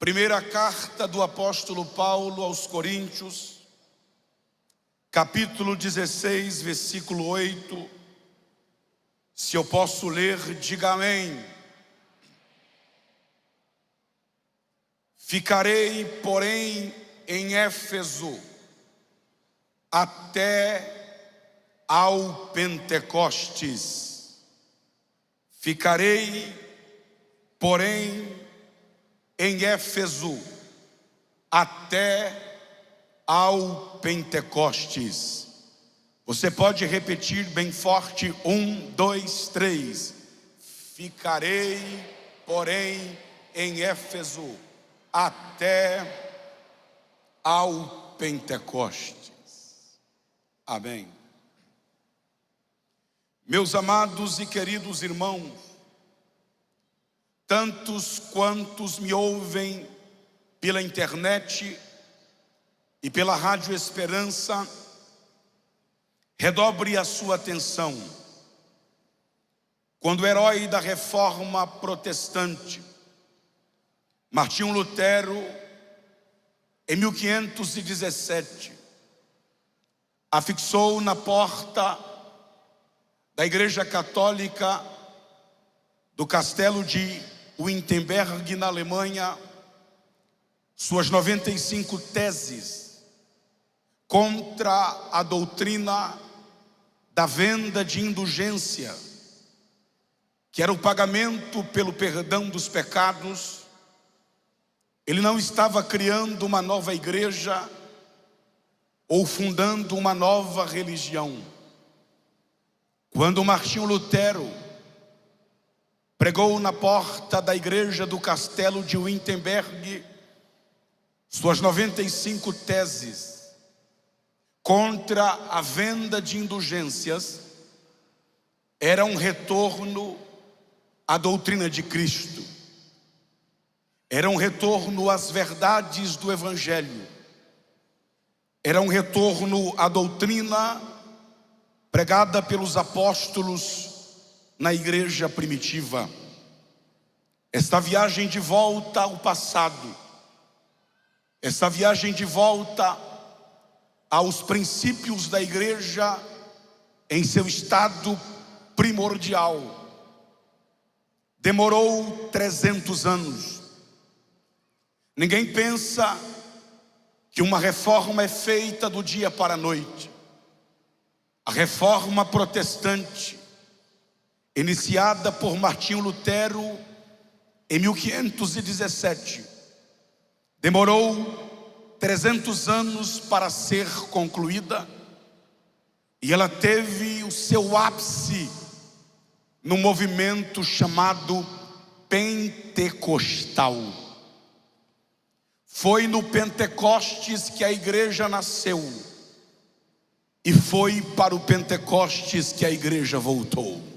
Primeira carta do apóstolo Paulo aos Coríntios, capítulo 16, versículo 8. Se eu posso ler, diga amém. Ficarei, porém, em Éfeso até ao Pentecostes. Ficarei, porém, em Éfeso até ao Pentecostes. Você pode repetir bem forte: 1, 2, 3. Ficarei, porém, em Éfeso até ao Pentecostes. Amém. Meus amados e queridos irmãos, tantos quantos me ouvem pela internet e pela Rádio Esperança, redobre a sua atenção. Quando o herói da reforma protestante, Martinho Lutero, em 1517, afixou na porta da Igreja Católica do Castelo de Wittenberg, na Alemanha, suas 95 teses contra a doutrina da venda de indulgência, que era o pagamento pelo perdão dos pecados. Ele não estava criando uma nova igreja ou fundando uma nova religião. Quando Martinho Lutero pregou na porta da igreja do Castelo de Wittenberg suas 95 teses contra a venda de indulgências, era um retorno à doutrina de Cristo, era um retorno às verdades do Evangelho, era um retorno à doutrina pregada pelos apóstolos na igreja primitiva. Esta viagem de volta ao passado, esta viagem de volta aos princípios da igreja em seu estado primordial, demorou 300 anos. Ninguém pensa que uma reforma é feita do dia para a noite. A reforma protestante, iniciada por Martinho Lutero em 1517, demorou 300 anos para ser concluída, e ela teve o seu ápice no movimento chamado pentecostal. Foi no Pentecostes que a igreja nasceu, e foi para o Pentecostes que a igreja voltou.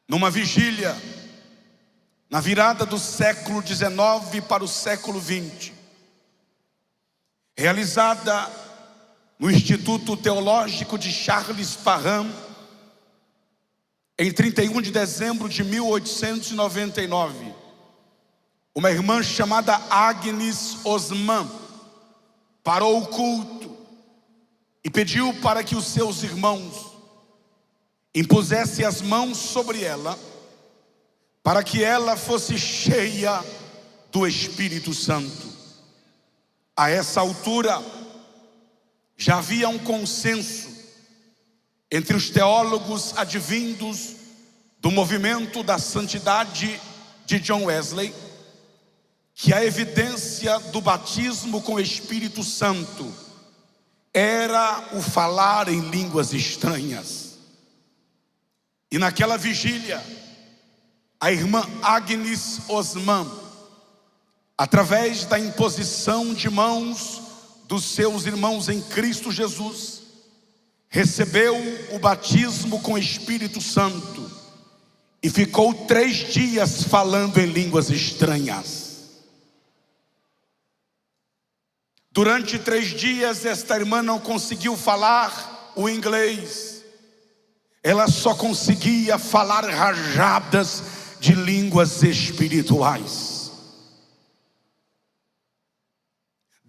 Numa vigília, na virada do século XIX para o século XX, realizada no Instituto Teológico de Charles Parham, em 31 de dezembro de 1899, uma irmã chamada Agnes Osman parou o culto e pediu para que os seus irmãos impusessem as mãos sobre ela, para que ela fosse cheia do Espírito Santo. A essa altura, já havia um consenso entre os teólogos advindos do movimento da santidade de John Wesley, que a evidência do batismo com o Espírito Santo era o falar em línguas estranhas. E naquela vigília, a irmã Agnes Osman, através da imposição de mãos dos seus irmãos em Cristo Jesus, recebeu o batismo com o Espírito Santo e ficou 3 dias falando em línguas estranhas. Durante 3 dias, esta irmã não conseguiu falar o inglês. Ela só conseguia falar rajadas de línguas espirituais.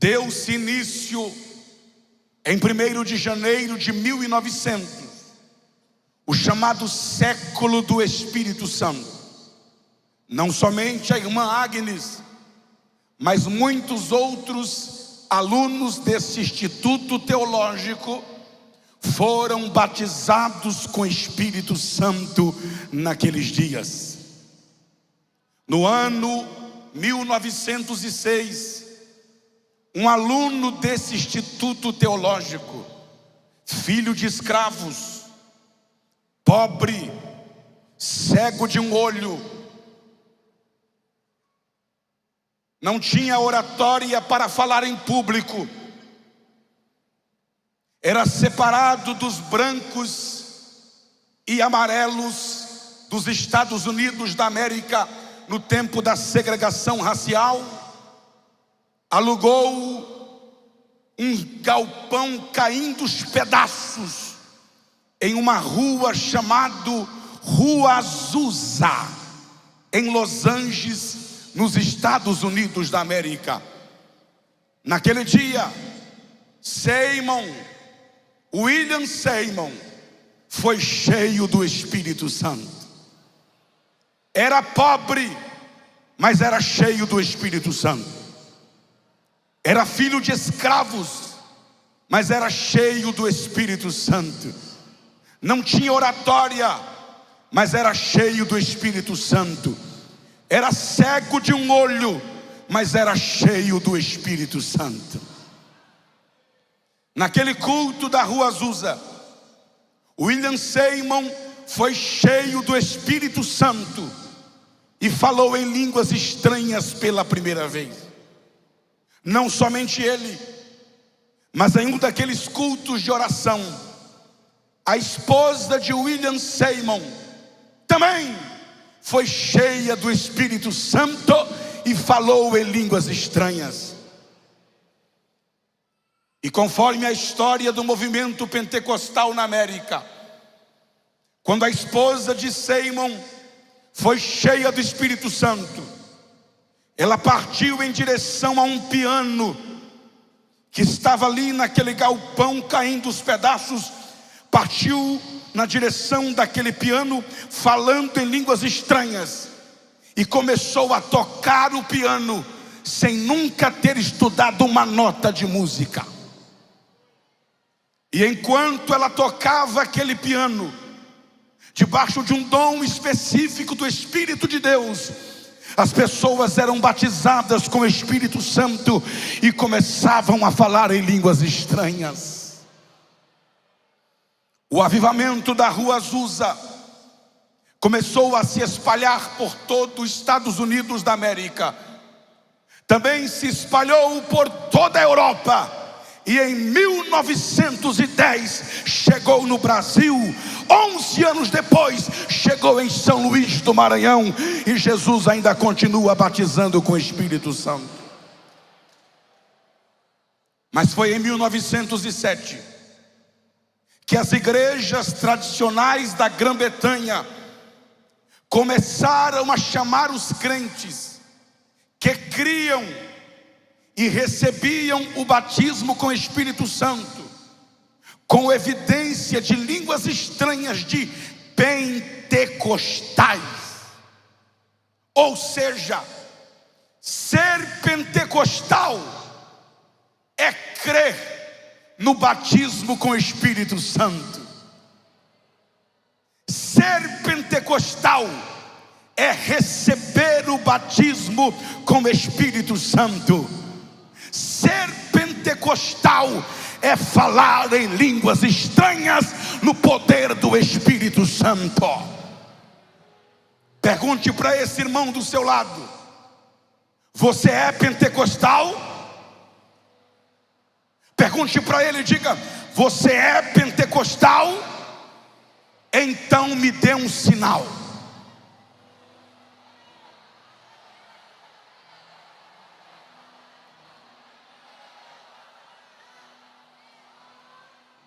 deu-se início em 1º de janeiro de 1900, o chamado século do Espírito Santo. Não somente a irmã Agnes, mas muitos outros alunos desse instituto teológico foram batizados com Espírito Santo naqueles dias. No ano 1906, um aluno desse instituto teológico, filho de escravos, pobre, cego de um olho, não tinha oratória para falar em público, era separado dos brancos e amarelos dos Estados Unidos da América no tempo da segregação racial. Alugou um galpão caindo os pedaços em uma rua chamada Rua Azusa, em Los Angeles, nos Estados Unidos da América. Naquele dia, William Seymour foi cheio do Espírito Santo. Era pobre, mas era cheio do Espírito Santo. Era filho de escravos, mas era cheio do Espírito Santo. Não tinha oratória, mas era cheio do Espírito Santo. Era cego de um olho, mas era cheio do Espírito Santo. Naquele culto da Rua Azusa, William Seymour foi cheio do Espírito Santo e falou em línguas estranhas pela primeira vez. Não somente ele, mas em um daqueles cultos de oração, a esposa de William Seymour também foi cheia do Espírito Santo e falou em línguas estranhas. E conforme a história do movimento pentecostal na América, quando a esposa de Seymour foi cheia do Espírito Santo, ela partiu em direção a um piano que estava ali naquele galpão caindo os pedaços. Partiu na direção daquele piano, falando em línguas estranhas, e começou a tocar o piano sem nunca ter estudado uma nota de música. E enquanto ela tocava aquele piano, debaixo de um dom específico do Espírito de Deus, as pessoas eram batizadas com o Espírito Santo e começavam a falar em línguas estranhas. O avivamento da Rua Azusa começou a se espalhar por todo os Estados Unidos da América. Também se espalhou por toda a Europa. E em 1910 chegou no Brasil. 11 anos depois chegou em São Luís do Maranhão. E Jesus ainda continua batizando com o Espírito Santo. Mas foi em 1907 que as igrejas tradicionais da Grã-Bretanha começaram a chamar os crentes que criam e recebiam o batismo com o Espírito Santo, com evidência de línguas estranhas, de pentecostais. Ou seja, ser pentecostal é crer no batismo com o Espírito Santo. Ser pentecostal é receber o batismo com o Espírito Santo. Ser pentecostal é falar em línguas estranhas no poder do Espírito Santo. Pergunte para esse irmão do seu lado: você é pentecostal? Pergunte para ele e diga: você é pentecostal? Então me dê um sinal.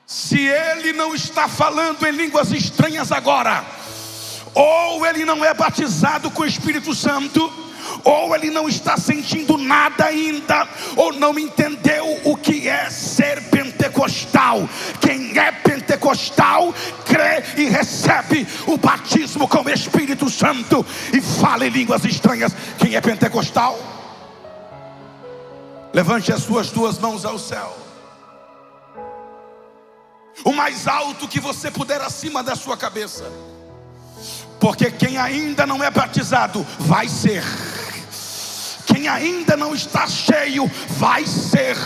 Se ele não está falando em línguas estranhas agora, ou ele não é batizado com o Espírito Santo, ou ele não está sentindo nada ainda, ou não entendeu o que é ser pentecostal. Quem é pentecostal crê e recebe o batismo com o Espírito Santo e fala em línguas estranhas. Quem é pentecostal? Levante as suas duas mãos ao céu, o mais alto que você puder, acima da sua cabeça. Porque quem ainda não é batizado vai ser. Quem ainda não está cheio vai ser.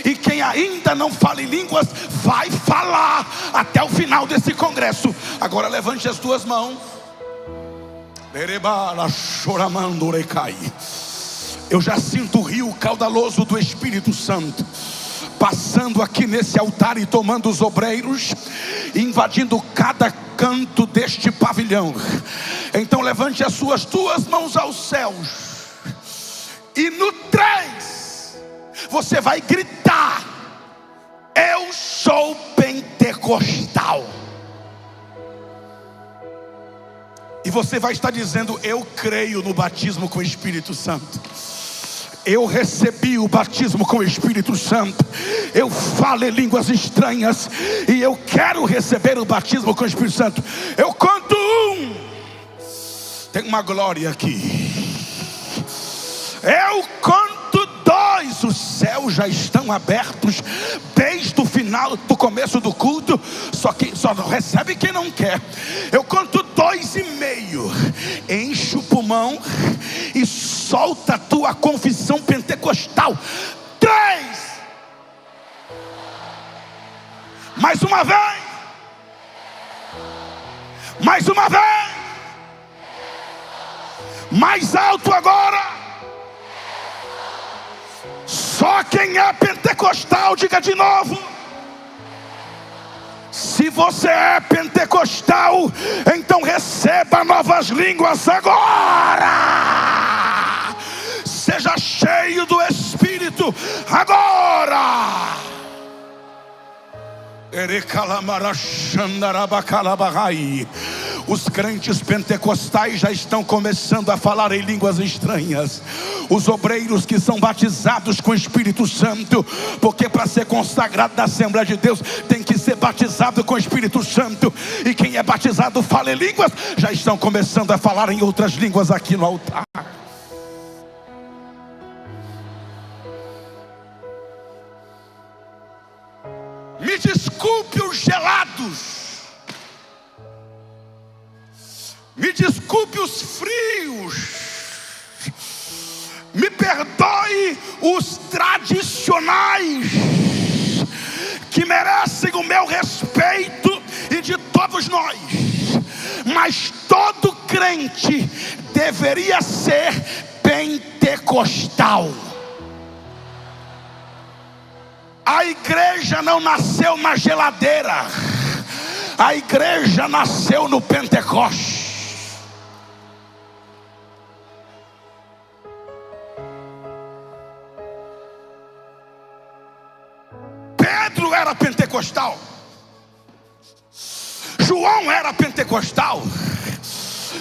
E quem ainda não fala em línguas vai falar até o final desse congresso. Agora levante as duas mãos. Eu já sinto o rio caudaloso do Espírito Santo passando aqui nesse altar e tomando os obreiros, invadindo cada canto deste pavilhão. Então levante as suas duas mãos aos céus, e no 3 você vai gritar: eu sou pentecostal. E você vai estar dizendo: eu creio no batismo com o Espírito Santo. Eu recebi o batismo com o Espírito Santo. Eu falo em línguas estranhas e eu quero receber o batismo com o Espírito Santo. Eu conto 1. Tem uma glória aqui. Eu conto 2. Os céus já estão abertos desde o final, do começo do culto. Só não recebe quem não quer. Eu conto 2,5. Enche o pulmão e solta a tua confissão pentecostal. 3. Mais uma vez. Mais uma vez. Mais alto agora. Só quem é pentecostal, diga de novo. Se você é pentecostal, então receba novas línguas agora. Seja cheio do Espírito agora. Os crentes pentecostais já estão começando a falar em línguas estranhas. Os obreiros que são batizados com o Espírito Santo, porque para ser consagrado na Assembleia de Deus tem que ser batizado com o Espírito Santo. E quem é batizado fala em línguas, já estão começando a falar em outras línguas aqui no altar. Me desculpe os gelados. Me desculpe os frios. Me perdoe os tradicionais, que merecem o meu respeito e de todos nós. Mas todo crente deveria ser pentecostal. A igreja não nasceu na geladeira. A igreja nasceu no Pentecostes. Pedro era pentecostal. João era pentecostal.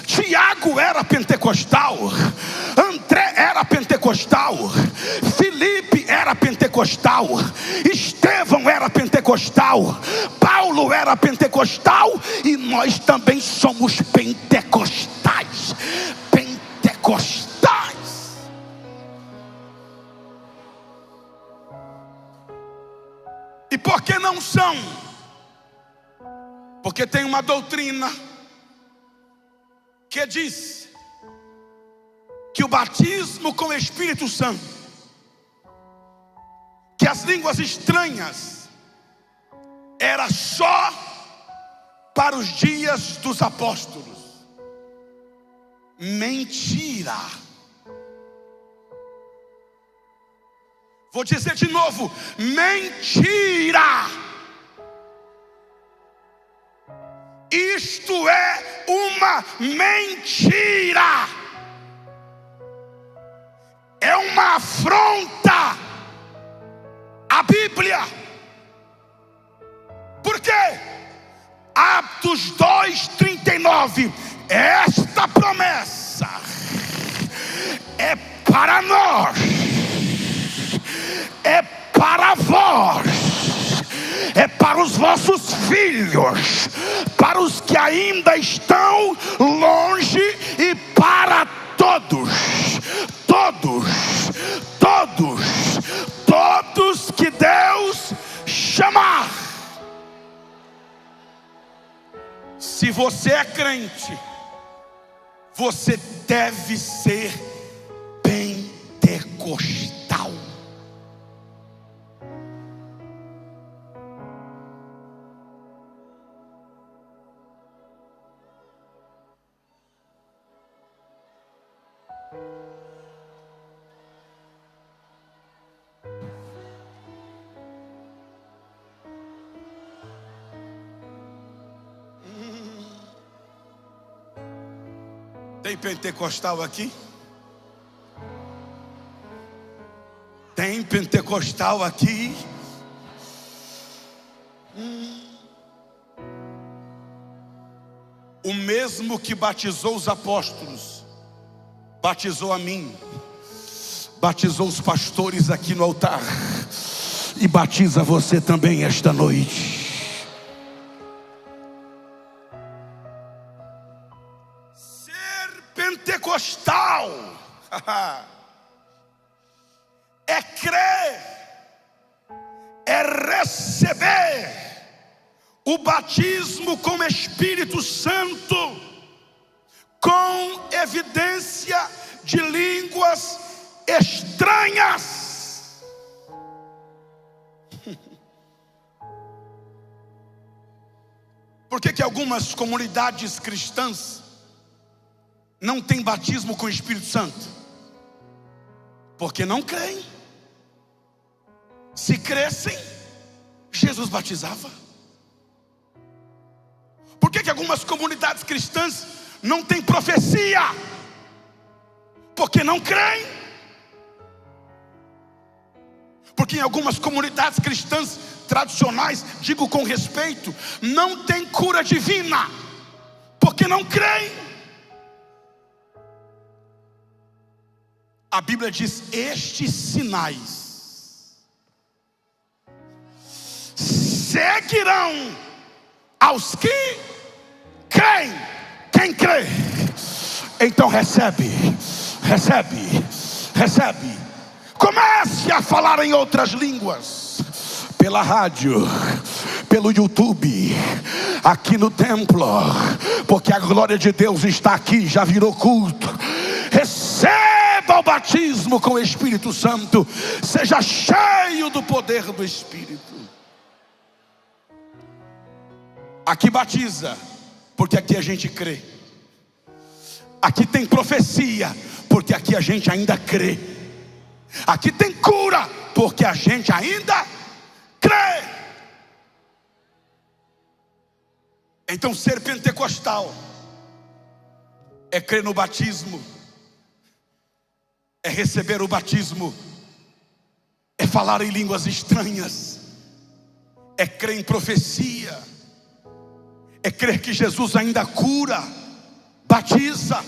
Tiago era pentecostal. André era pentecostal. Filipe era pentecostal. Estevão era pentecostal. Paulo era pentecostal. E nós também somos pentecostais. Pentecostais. E por que não são? Porque tem uma doutrina que diz que o batismo com o Espírito Santo, que as línguas estranhas, era só para os dias dos apóstolos. Mentira. Vou dizer de novo: mentira. Isto é uma mentira. É uma afronta à Bíblia. Por quê? Atos 2:39 esta promessa é para nós, é para vós, é para os vossos filhos, para os que ainda estão longe e para todos, todos, todos, todos que Deus chamar. Se você é crente, você deve ser pentecostal. Tem pentecostal aqui? Tem pentecostal aqui? O mesmo que batizou os apóstolos, batizou a mim, batizou os pastores aqui no altar, e batiza você também esta noite. Pentecostal é crer, é receber o batismo com o Espírito Santo, com evidência de línguas estranhas. Por que algumas comunidades cristãs não tem batismo com o Espírito Santo? Porque não creem. Se crescem, Jesus batizava. Por que algumas comunidades cristãs não têm profecia? Porque não creem. Porque em algumas comunidades cristãs tradicionais, digo com respeito, não tem cura divina, porque não creem. A Bíblia diz: estes sinais seguirão aos que creem. Quem crê, então recebe, recebe, recebe. Comece a falar em outras línguas, pela rádio, pelo YouTube, aqui no templo, porque a glória de Deus está aqui, já virou culto. Receba o batismo com o Espírito Santo, seja cheio do poder do Espírito. Aqui batiza, porque aqui a gente crê. Aqui tem profecia, porque aqui a gente ainda crê. Aqui tem cura, porque a gente ainda crê. Então ser pentecostal é crer no batismo, é receber o batismo, é falar em línguas estranhas, é crer em profecia, é crer que Jesus ainda cura, batiza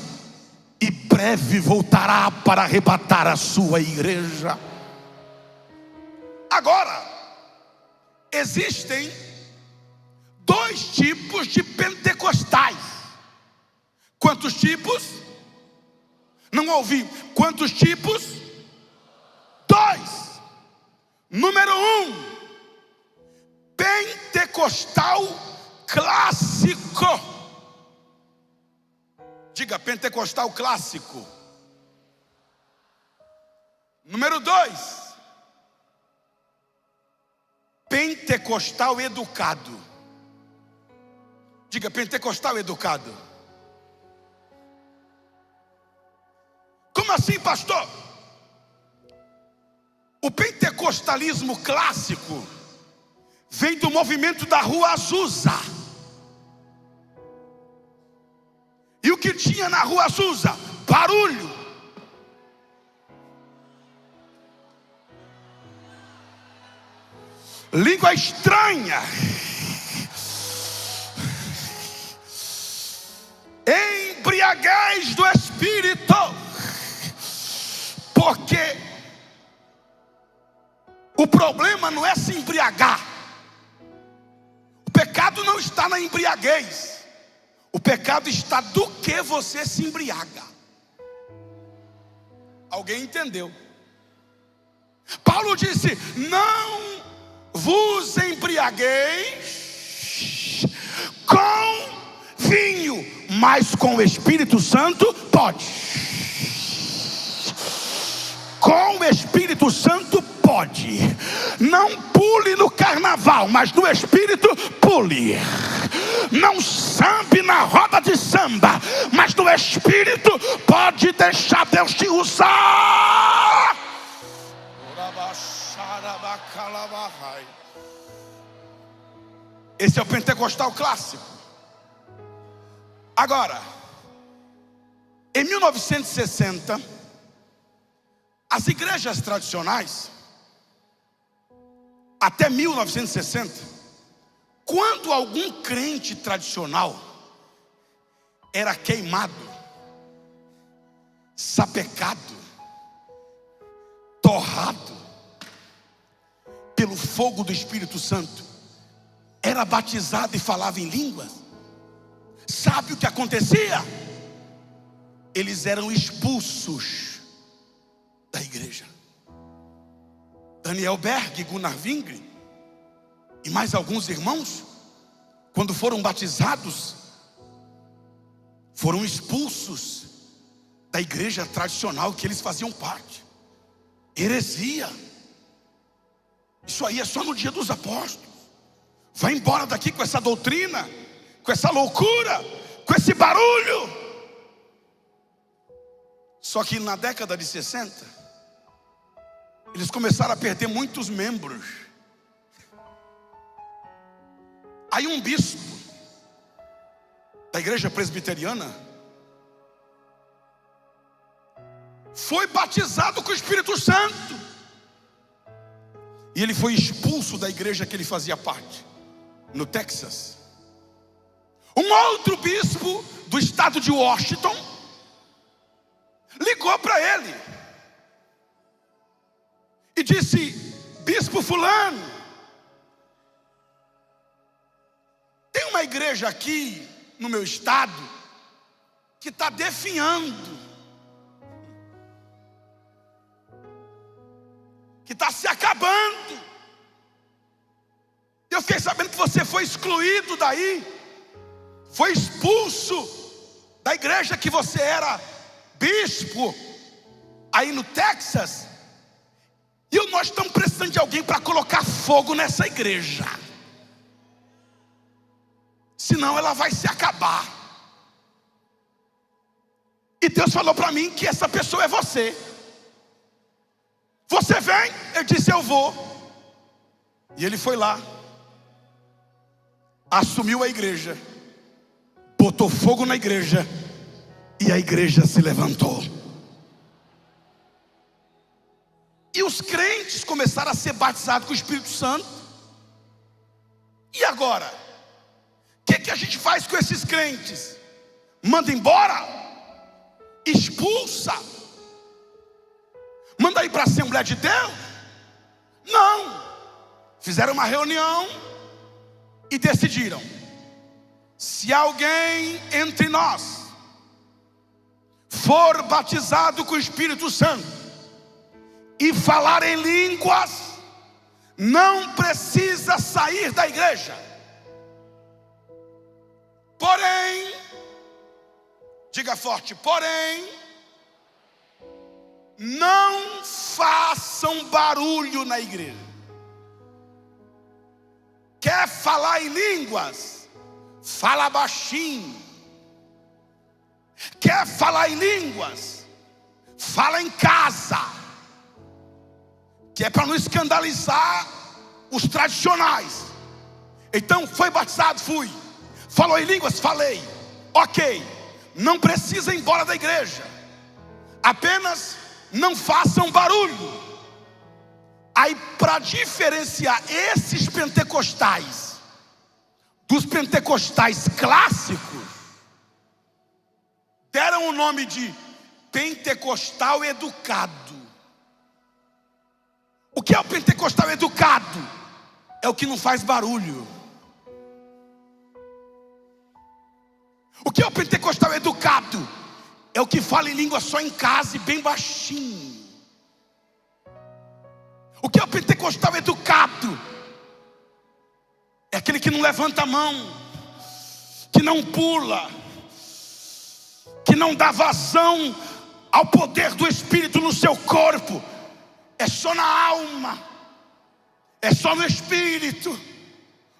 e breve voltará para arrebatar a sua igreja. Agora, existem dois tipos de pentecostais. Quantos tipos? Não ouvi. Quantos tipos? Dois. Número 1, pentecostal clássico. Diga, pentecostal clássico. Número 2, pentecostal educado. Diga, pentecostal educado. Como assim, pastor? O pentecostalismo clássico vem do movimento da Rua Azusa. E o que tinha na Rua Azusa? Barulho. Língua estranha. embriaguez do Espírito, porque o problema não é se embriagar. O pecado não está na embriaguez. O pecado está do que você se embriaga. Alguém entendeu? Paulo disse: não vos embriagueis com vinho, mas com o Espírito Santo pode. Com o Espírito Santo pode. Não pule no carnaval, mas no Espírito pule. Não sambe na roda de samba, mas no Espírito pode deixar Deus te usar. Esse é o pentecostal clássico. Agora, em 1960, as igrejas tradicionais, até 1960, quando algum crente tradicional era queimado, sapecado, torrado pelo fogo do Espírito Santo, era batizado e falava em línguas, sabe o que acontecia? Eles eram expulsos da igreja. Daniel Berg, Gunnar Wingren e mais alguns irmãos, quando foram batizados, foram expulsos da igreja tradicional que eles faziam parte. Heresia. Isso aí é só no dia dos apóstolos. Vai embora daqui com essa doutrina, com essa loucura, com esse barulho. Só que na década de 60, eles começaram a perder muitos membros. Aí um bispo da igreja presbiteriana foi batizado com o Espírito Santo, e ele foi expulso da igreja que ele fazia parte, no Texas. Um outro bispo do estado de Washington ligou para ele e disse: bispo fulano, tem uma igreja aqui no meu estado que está definhando, que está se acabando. Eu fiquei sabendo que você foi excluído daí, foi expulso da igreja que você era bispo aí no Texas, e nós estamos precisando de alguém para colocar fogo nessa igreja, senão ela vai se acabar. E Deus falou para mim que essa pessoa é você. Você vem? Eu disse: eu vou. E ele foi lá, assumiu a igreja, botou fogo na igreja, e a igreja se levantou. E os crentes começaram a ser batizados com o Espírito Santo. E agora? O que a gente faz com esses crentes? Manda embora? Expulsa? Manda ir para a Assembleia de Deus? Não. Fizeram uma reunião e decidiram: se alguém entre nós for batizado com o Espírito Santo e falar em línguas, não precisa sair da igreja. Porém, diga forte, porém, não façam barulho na igreja. Quer falar em línguas? Fala baixinho. Quer falar em línguas? Fala em casa, que é para não escandalizar os tradicionais. Então, foi batizado? Fui. Falou em línguas? Falei. Ok, não precisa ir embora da igreja, apenas não façam barulho. Aí, para diferenciar esses pentecostais dos pentecostais clássicos, deram o nome de pentecostal educado. O que é o pentecostal educado? É o que não faz barulho. O que é o pentecostal educado? É o que fala em língua só em casa e bem baixinho. O que é o pentecostal educado? É aquele que não levanta a mão, que não pula, que não dá vazão ao poder do Espírito no seu corpo. É só na alma, é só no Espírito,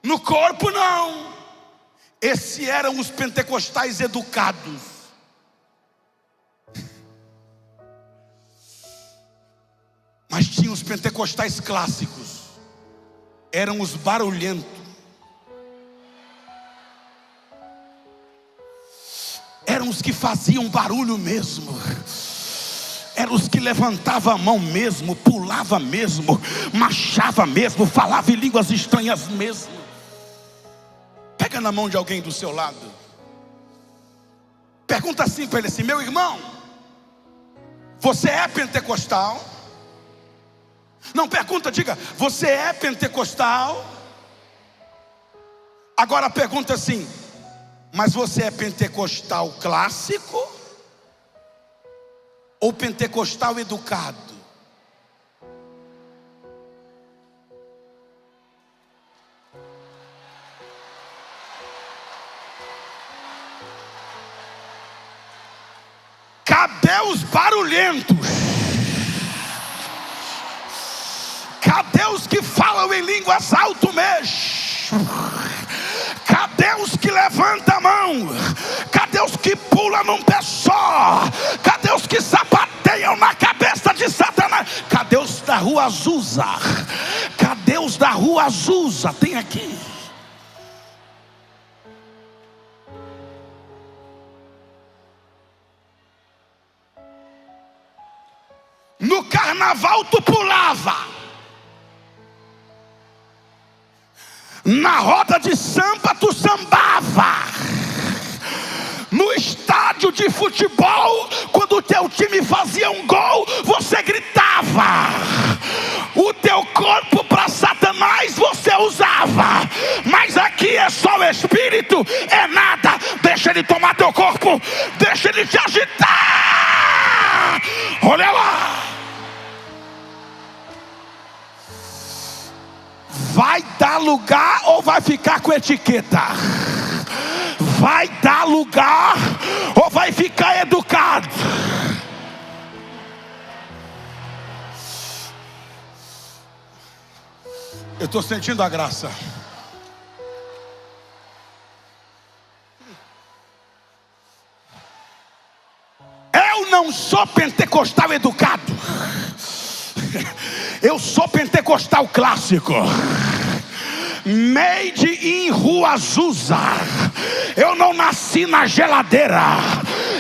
no corpo não. Esses eram os pentecostais educados. Mas tinha os pentecostais clássicos, eram os barulhentos. Eram os que faziam barulho mesmo. Eram os que levantavam a mão mesmo, pulava mesmo, marchava mesmo, falava em línguas estranhas mesmo. Pega na mão de alguém do seu lado. Pergunta assim para ele assim: meu irmão, você é pentecostal? Não, pergunta, diga: você é pentecostal? Agora pergunta assim: mas você é pentecostal clássico ou pentecostal educado? Cadê os barulhentos? Cadê os que falam em línguas alto mesmo? Cadê os que levantam a mão? Cadê os que pulam num pé só? Cadê os que sapateiam na cabeça de Satanás? Cadê os da rua Azusa? Cadê os da rua Azusa? Tem aqui. No carnaval tu pulava. Na roda de samba tu sambava. No estádio de futebol, quando o teu time fazia um gol, você gritava. O teu corpo para Satanás você usava. Mas aqui é só o Espírito, é nada. Deixa ele tomar teu corpo, deixa ele te agitar. Olha lá. Vai dar lugar ou vai ficar com etiqueta? Vai dar lugar ou vai ficar educado? Eu estou sentindo a graça. Eu não sou pentecostal educado. Eu sou pentecostal clássico. Made in Rua Azusa. Eu não nasci na geladeira.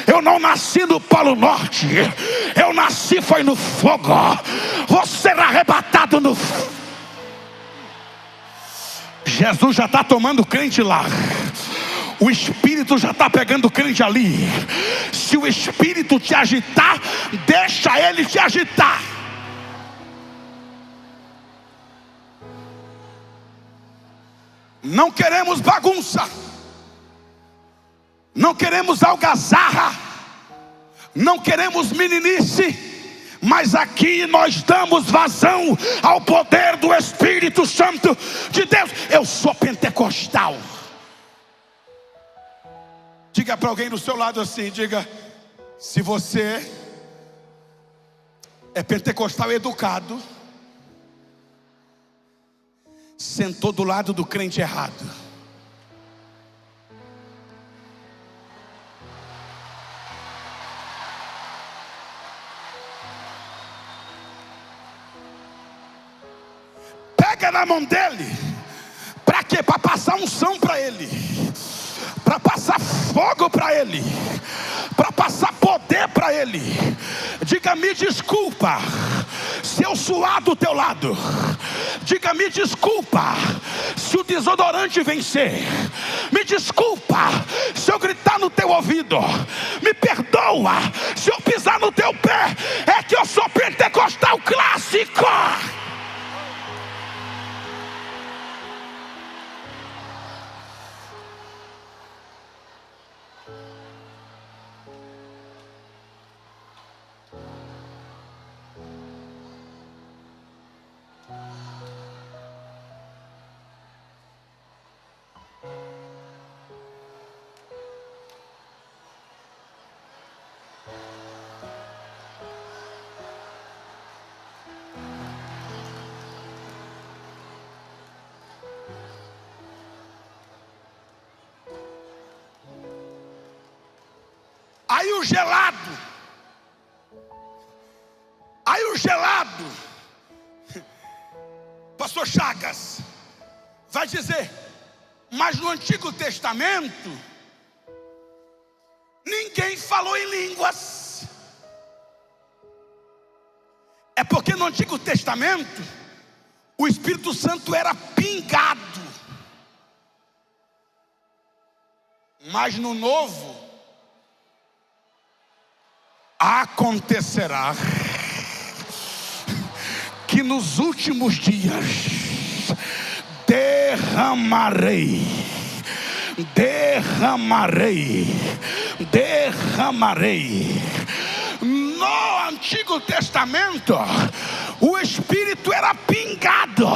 Eu não nasci no Polo Norte. Eu nasci foi no fogo. Vou ser arrebatado no fogo. Jesus já está tomando crente lá. O Espírito já está pegando crente ali. Se o Espírito te agitar, deixa ele te agitar. Não queremos bagunça, não queremos algazarra, não queremos meninice, mas aqui nós damos vazão ao poder do Espírito Santo de Deus. Eu sou pentecostal. Diga para alguém do seu lado assim, diga: se você é pentecostal educado, sentou do lado do crente errado. Pega na mão dele. Para quê? Para passar unção para ele, para passar fogo para ele, para passar poder para ele. Diga: me desculpa se eu suar do teu lado. Diga: me desculpa se o desodorante vencer. Me desculpa se eu gritar no teu ouvido, me perdoa se eu pisar no teu pé, é que eu sou pentecostal clássico. Aí o gelado, pastor Chagas, vai dizer, mas no Antigo Testamento, ninguém falou em línguas. É porque no Antigo Testamento, o Espírito Santo era pingado. Mas no Novo, acontecerá que nos últimos dias derramarei No Antigo Testamento, o Espírito era pingado,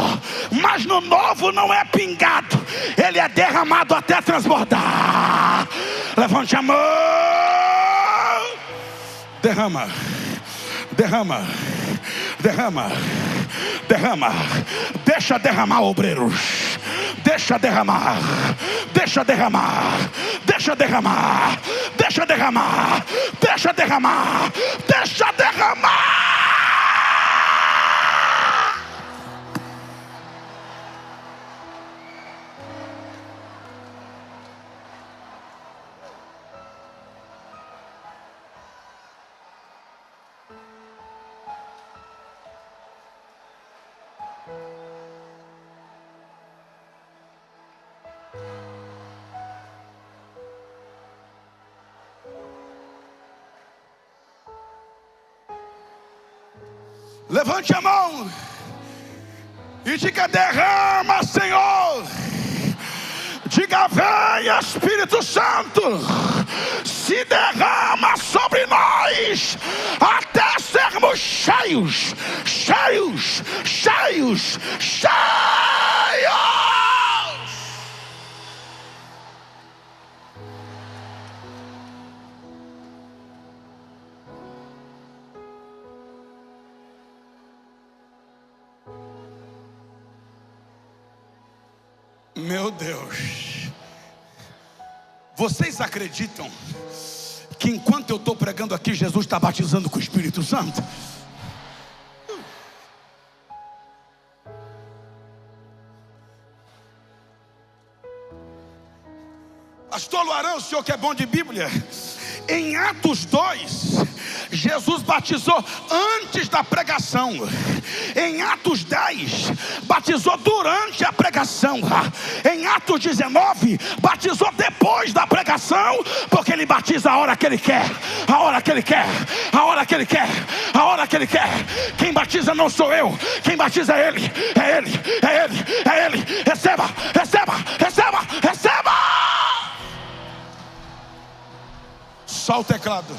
mas no Novo não é pingado, ele é derramado até transbordar. Levante a mão. Derrama. Deixa derramar, obreiros. Deixa derramar. Levante a mão e diga: derrama, Senhor. Diga: vem, Espírito Santo, se derrama sobre nós, até sermos cheios. Meu Deus, vocês acreditam que enquanto eu estou pregando aqui, Jesus está batizando com o Espírito Santo? Pastor Luarão, o senhor que é bom de Bíblia, em Atos 2, Jesus batizou antes da pregação. Em Atos 10, batizou durante a pregação. Em Atos 19, batizou depois da pregação, porque ele batiza a hora que ele quer. Quem batiza não sou eu, quem batiza é ele. Receba. Só o teclado.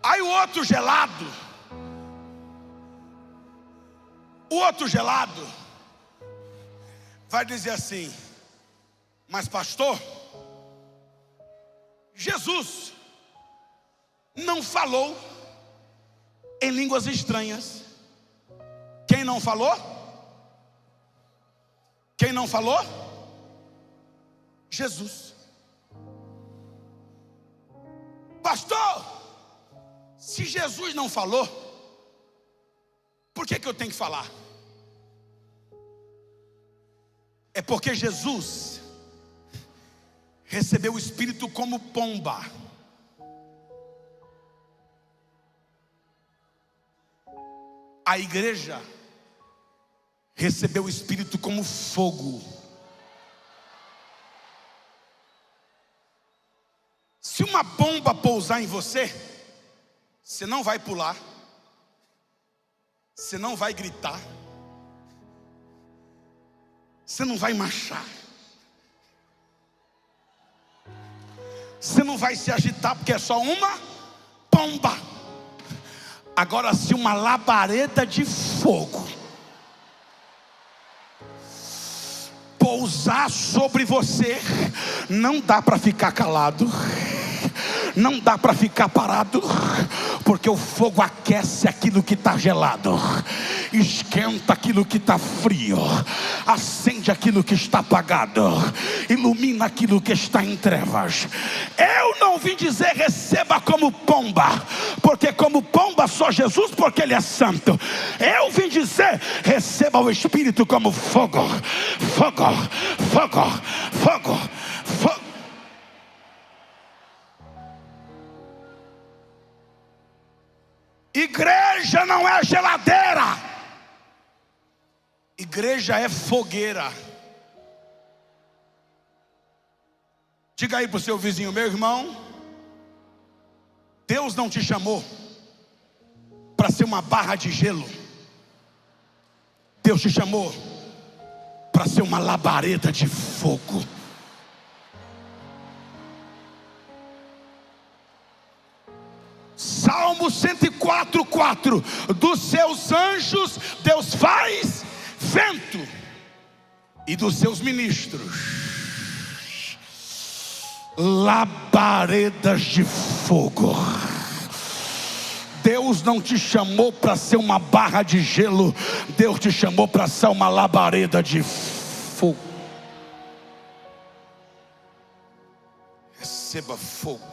Aí o outro gelado vai dizer assim: mas pastor, Jesus não falou em línguas estranhas. Quem não falou? Jesus. Pastor, se Jesus não falou, por que eu tenho que falar? É porque Jesus recebeu o Espírito como pomba. A igreja recebeu o Espírito como fogo. Se uma bomba pousar em você, você não vai pular, você não vai gritar, você não vai marchar, você não vai se agitar, porque é só uma bomba. Agora, se uma labareda de fogo pousar sobre você, não dá para ficar calado, não dá para ficar parado, porque o fogo aquece aquilo que está gelado, esquenta aquilo que está frio, acende aquilo que está apagado, ilumina aquilo que está em trevas. Eu não vim dizer receba como pomba, porque como pomba só Jesus, porque Ele é santo. Eu vim dizer receba o Espírito como fogo, fogo, fogo, fogo, fogo. Igreja não é geladeira, igreja é fogueira. Diga aí para o seu vizinho: meu irmão, Deus não te chamou para ser uma barra de gelo, Deus te chamou para ser uma labareda de fogo. Salmo 104:4: dos seus anjos Deus faz vento, e dos seus ministros labaredas de fogo. Deus não te chamou para ser uma barra de gelo, Deus te chamou para ser uma labareda de fogo. Receba fogo.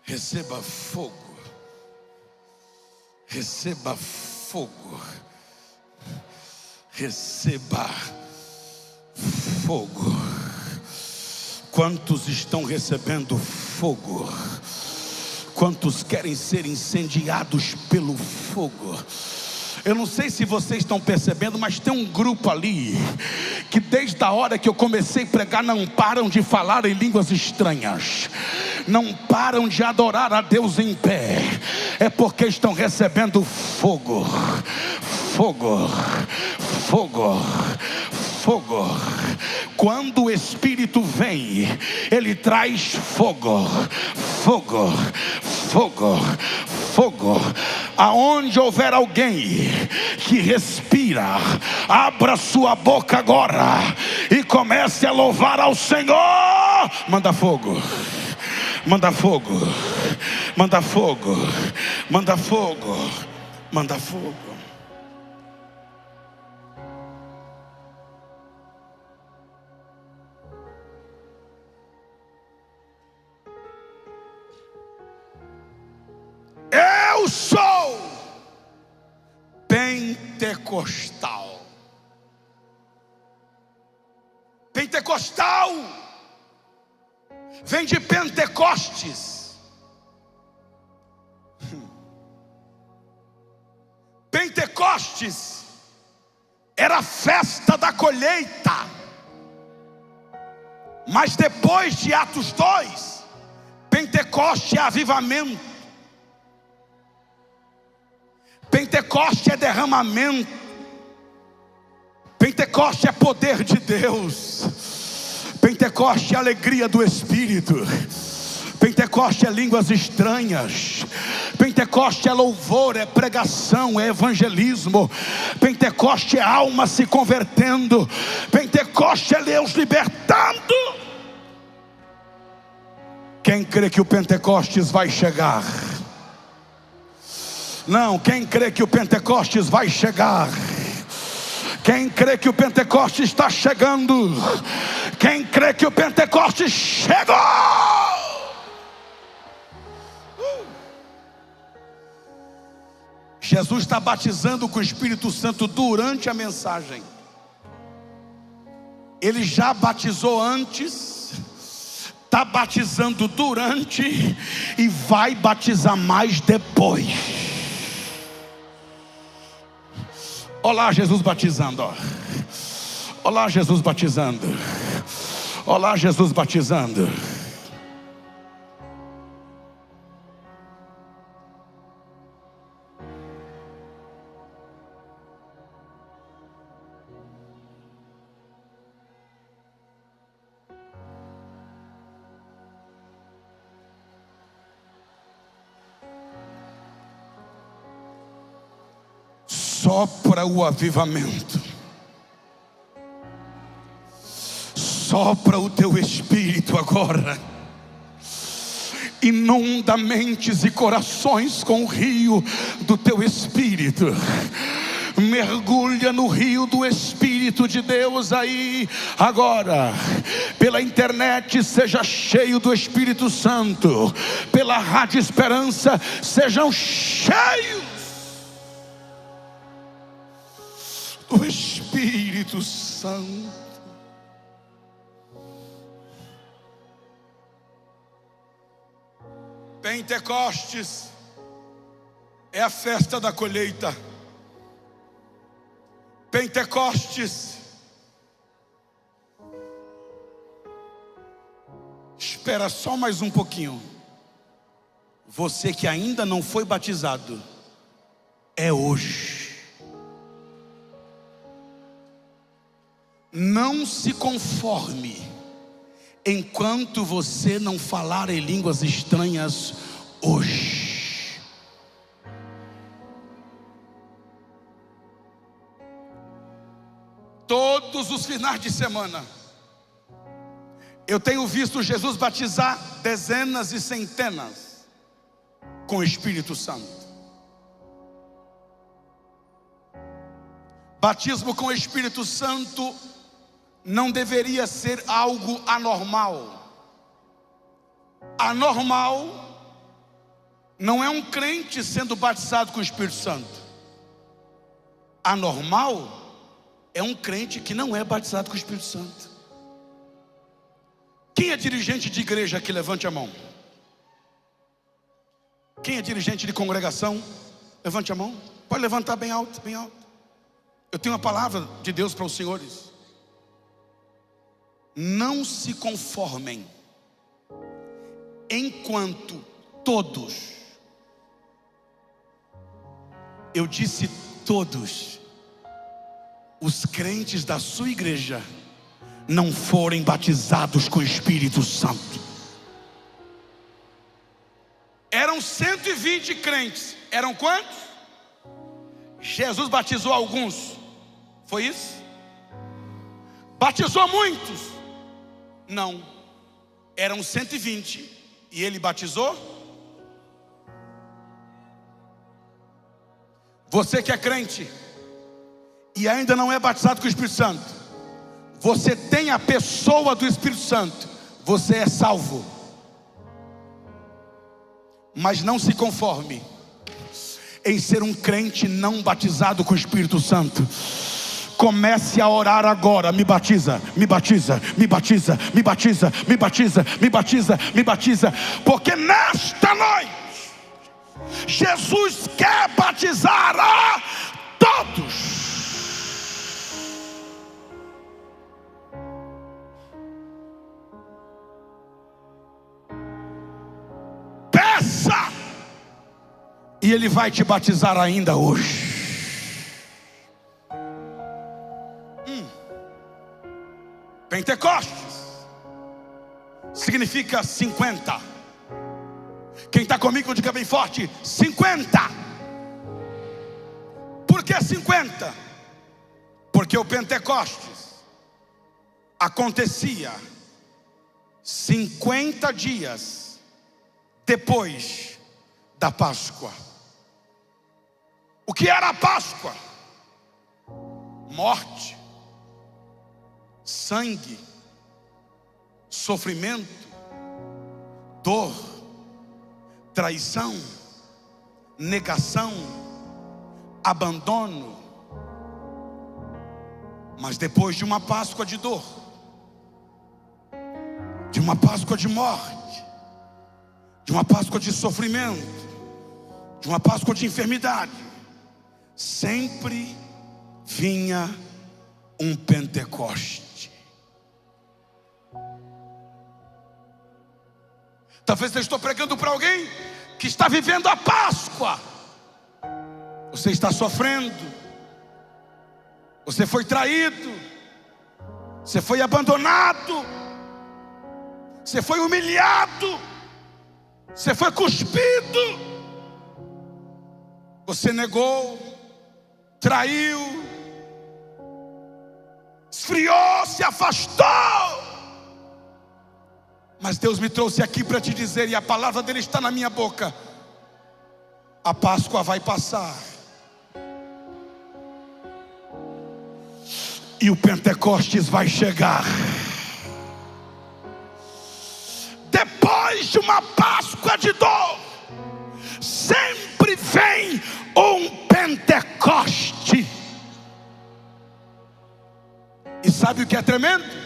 Receba fogo, receba fogo, receba fogo. Quantos estão recebendo fogo? Quantos querem ser incendiados pelo fogo? Eu não sei se vocês estão percebendo, mas tem um grupo ali que desde a hora que eu comecei a pregar não param de falar em línguas estranhas, não param de adorar a Deus em pé. É porque estão recebendo fogo, fogo, fogo, fogo. Quando o Espírito vem, Ele traz fogo, fogo, fogo, fogo. Aonde houver alguém que respira, abra sua boca agora e comece a louvar ao Senhor. Manda fogo, manda fogo, manda fogo, manda fogo, manda fogo. Eu sou pentecostal. Pentecostal vem de Pentecostes. Pentecostes era a festa da colheita, mas depois de Atos 2, Pentecoste é avivamento. Pentecoste é derramamento. Pentecoste é poder de Deus. Pentecoste é alegria do Espírito. Pentecoste é línguas estranhas. Pentecoste é louvor, é pregação, é evangelismo. Pentecoste é alma se convertendo. Pentecoste é Deus libertando. Quem crê que o Pentecostes vai chegar? Não, quem crê que o Pentecostes vai chegar? Quem crê que o Pentecostes está chegando? Quem crê que o Pentecostes chegou? Jesus está batizando com o Espírito Santo durante a mensagem. Ele já batizou antes, está batizando durante e vai batizar mais depois. Olá, Jesus batizando. Olá, Jesus batizando. Olá, Jesus batizando. Sopra o avivamento, sopra o teu espírito agora, inunda mentes e corações com o rio do teu espírito. Mergulha no rio do Espírito de Deus aí agora. Pela internet seja cheio do Espírito Santo. Pela Rádio Esperança sejam cheios do Espírito Santo. Pentecostes é a festa da colheita. Pentecostes, espera só mais um pouquinho. Você que ainda não foi batizado, é hoje. Não se conforme enquanto você não falar em línguas estranhas hoje. Todos os finais de semana eu tenho visto Jesus batizar dezenas e centenas com o Espírito Santo. Batismo com o Espírito Santo não deveria ser algo anormal. Anormal não é um crente sendo batizado com o Espírito Santo. Anormal é um crente que não é batizado com o Espírito Santo. Quem é dirigente de igreja aqui? Levante a mão. Quem é dirigente de congregação? Levante a mão. Pode levantar bem alto, bem alto. Eu tenho uma palavra de Deus para os senhores. Não se conformem enquanto todos, eu disse todos, os crentes da sua igreja não forem batizados com o Espírito Santo. Eram 120 crentes. Eram quantos? Jesus batizou alguns. Foi isso? Batizou muitos? Não. Eram 120 e ele batizou? Você que é crente e ainda não é batizado com o Espírito Santo, você tem a pessoa do Espírito Santo, você é salvo. Mas não se conforme em ser um crente não batizado com o Espírito Santo. Comece a orar agora. Me batiza, me batiza, me batiza, me batiza, me batiza, me batiza, me batiza. Porque nesta noite Jesus quer batizar a todos. Peça, e Ele vai te batizar ainda hoje. Pentecostes significa 50. Quem está comigo diga bem forte: 50. Por que 50? Porque o Pentecostes acontecia 50 dias depois da Páscoa. O que era a Páscoa? Morte, sangue, sofrimento, dor, traição, negação, abandono. Mas depois de uma Páscoa de dor, de uma Páscoa de morte, de uma Páscoa de sofrimento, de uma Páscoa de enfermidade, sempre vinha um Pentecoste. Talvez eu estou pregando para alguém que está vivendo a Páscoa. Você está sofrendo, você foi traído, você foi abandonado, você foi humilhado, você foi cuspido, você negou, traiu, esfriou, se afastou. Mas Deus me trouxe aqui para te dizer, e a palavra dele está na minha boca: a Páscoa vai passar e o Pentecostes vai chegar. Depois de uma Páscoa de dor, sempre vem um Pentecoste. E sabe o que é tremendo?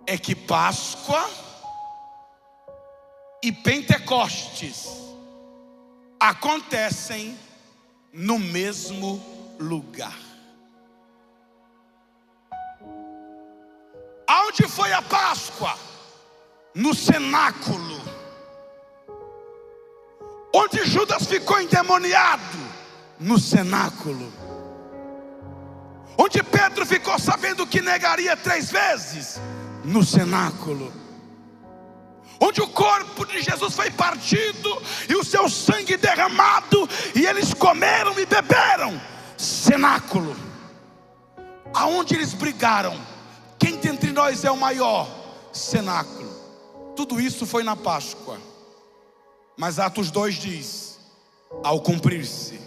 É que Páscoa e Pentecostes acontecem no mesmo lugar. Aonde foi a Páscoa? No cenáculo. Onde Judas ficou endemoniado? No cenáculo. Onde Pedro ficou sabendo que negaria 3 vezes? No cenáculo. Onde o corpo de Jesus foi partido e o seu sangue derramado, e eles comeram e beberam? Cenáculo. Aonde eles brigaram? Quem dentre nós é o maior? Cenáculo. Tudo isso foi na Páscoa. Mas Atos 2 diz: ao cumprir-se,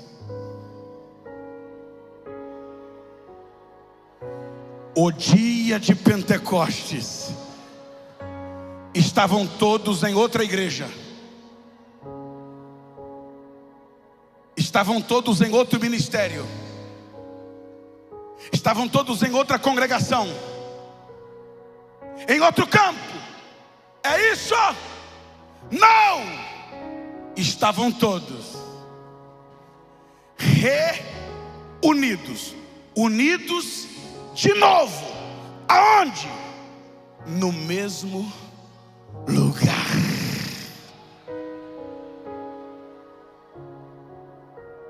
o dia de Pentecostes, estavam todos em outra igreja, estavam todos em outro ministério, estavam todos em outra congregação, em outro campo. É isso? Não! Estavam todos reunidos, unidos de novo. Aonde? No mesmo lugar.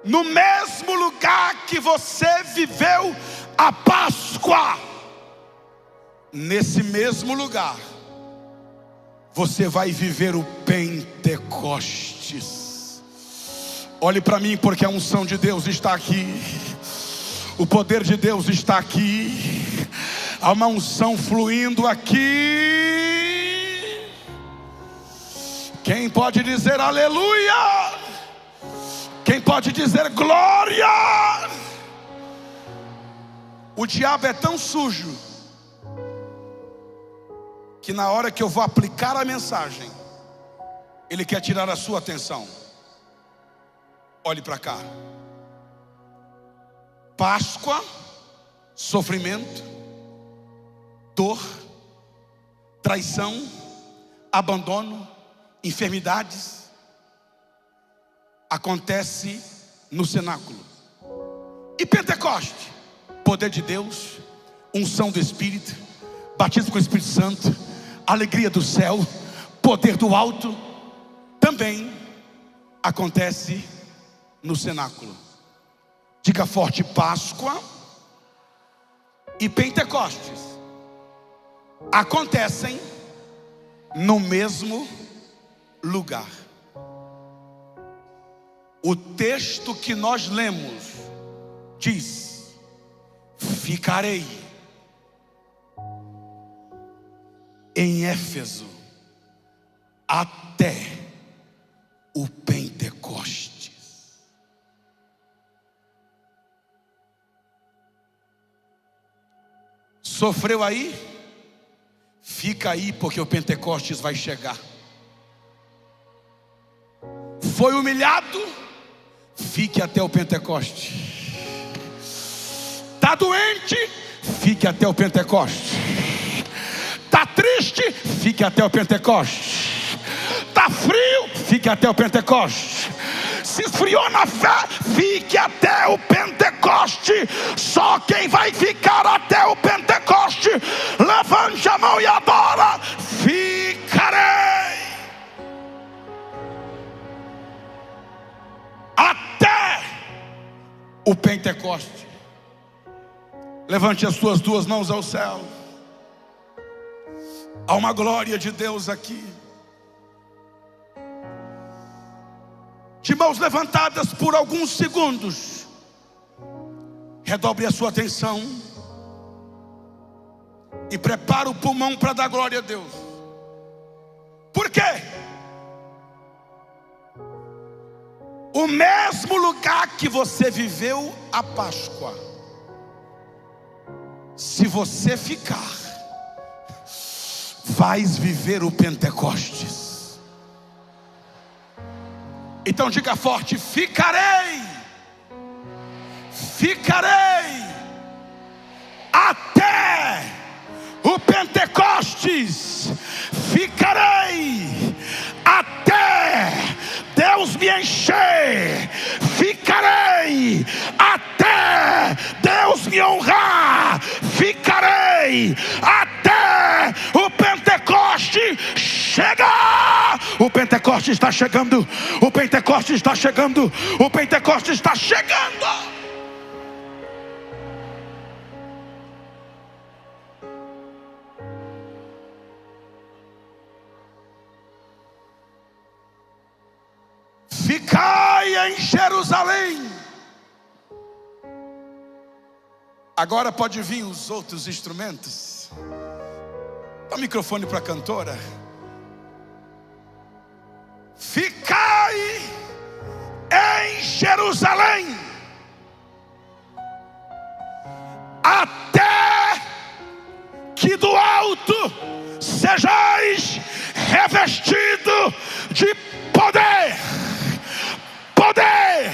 No mesmo lugar que você viveu a Páscoa, nesse mesmo lugar você vai viver o Pentecostes. Olhe para mim, porque a unção de Deus está aqui, o poder de Deus está aqui, há uma unção fluindo aqui. Quem pode dizer aleluia? Quem pode dizer glória? O diabo é tão sujo que na hora que eu vou aplicar a mensagem, ele quer tirar a sua atenção. Olhe para cá. Páscoa, sofrimento, dor, traição, abandono, enfermidades, acontece no cenáculo. E Pentecoste? Poder de Deus, unção do Espírito, batismo com o Espírito Santo, alegria do céu, poder do alto, também acontece no cenáculo. Diga forte: Páscoa e Pentecostes acontecem no mesmo lugar. O texto que nós lemos diz: ficarei em Éfeso até o Pentecostes. Sofreu aí? Fica aí, porque o Pentecostes vai chegar. Foi humilhado? Fique até o Pentecoste. Está doente? Fique até o Pentecoste. Está triste? Fique até o Pentecoste. Está frio? Fique até o Pentecoste. se esfriou na fé, fique até o Pentecoste. Só quem vai ficar até o Pentecoste, levante a mão e adora. Ficarei até o Pentecoste. Levante as suas duas mãos ao céu. Há uma glória de Deus aqui. De mãos levantadas por alguns segundos, redobre a sua atenção e prepara o pulmão para dar glória a Deus. Por quê? O mesmo lugar que você viveu a Páscoa, se você ficar, vais viver o Pentecostes. Então diga forte: ficarei, ficarei até o Pentecostes, ficarei até Deus me encher, ficarei até Deus me honrar, ficarei até o Pentecoste chegar. O Pentecoste está chegando, o Pentecoste está chegando, o Pentecoste está chegando. Ficai em Jerusalém. Agora pode vir os outros instrumentos. Dá o microfone para a cantora. Ficai em Jerusalém até que do alto sejais revestido de poder. Poder,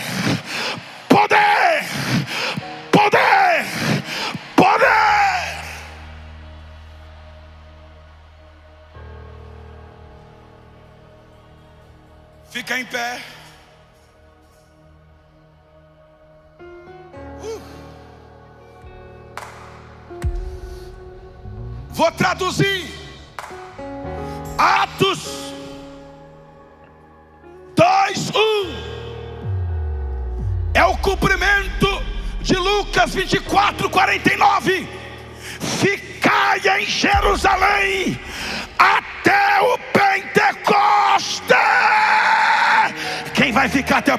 poder, poder, poder. Fica em pé. Vou traduzir. Atos 2:1 é o cumprimento de Lucas 24:49. Ficai em Jerusalém até o Pentecoste. Quem vai ficar até o Pentecoste?